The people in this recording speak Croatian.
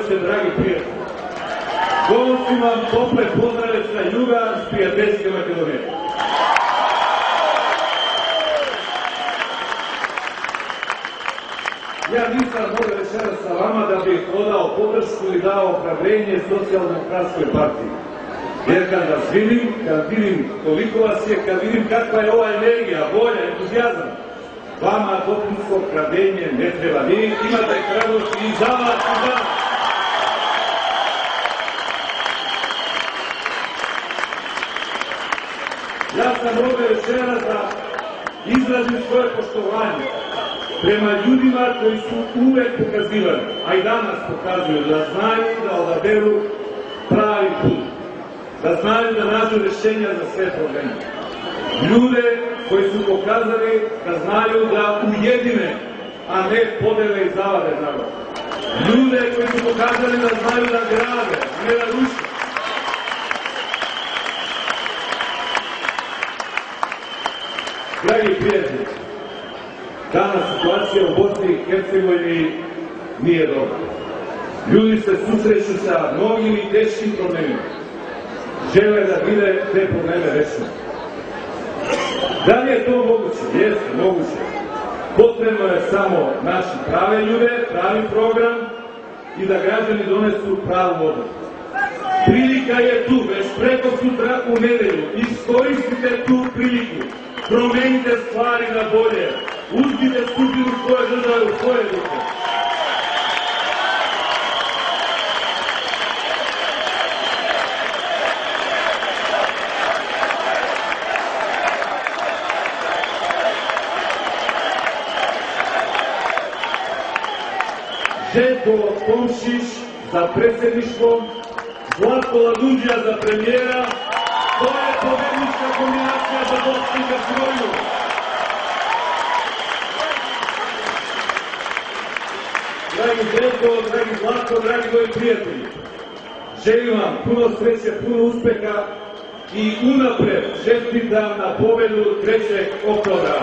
Dobrodošli, dragi prijatelji. Donosim vam tople pozdrave sa juga s prijateljske Makedonije. Ja nisam mogao večeras sa vama da bih odao podršku i dao ohrabrenje Socijaldemokratskoj partiji. Jer kad vas vidim, kad vidim koliko vas je, kad vidim kakva je ova energija, volja, entuzijazam, vama dopunsko ohrabrenje ne treba. Vi imate hrabrost i za vas i za nas. Ja sam ovdje večeras da izrazim svoje poštovanje prema ljudima koji su uvek pokazivali, a i danas pokazuju da znaju da odaberu pravi put, da znaju da nađu rješenja za sve probleme. Ljude koji su pokazali da znaju da ujedine, a ne podele i zavade narod. Ljude koji su pokazali da znaju da grade, a ne da ruše. Dragi prijatelji, danas situacija u Bosni i Hercegovini nije dobra. Ljudi se susreću sa mnogim i teškim problemima. Žele da vide te probleme rešene. Da li je to moguće? Jeste, moguće. Potrebno je samo naći prave ljude, pravi program i da građani donesu pravu odluku. Prilika je tu, već preko sutra u nedelju. Iskoristite tu priliku. Promenite stvari na bolje. Uzmite sudbinu svoje države u svoje ruke. Željko Komšić za predsjedništvo, Zlatko Ladundžija za premijera, to je pobednička kombinacija za Bosnu i Hercegovinu. Dragi Željko, dragi Zlatko, dragi moji prijatelji, želim vam puno sreće, puno uspeha i unapred čestitam na pobedu 3. oktobra.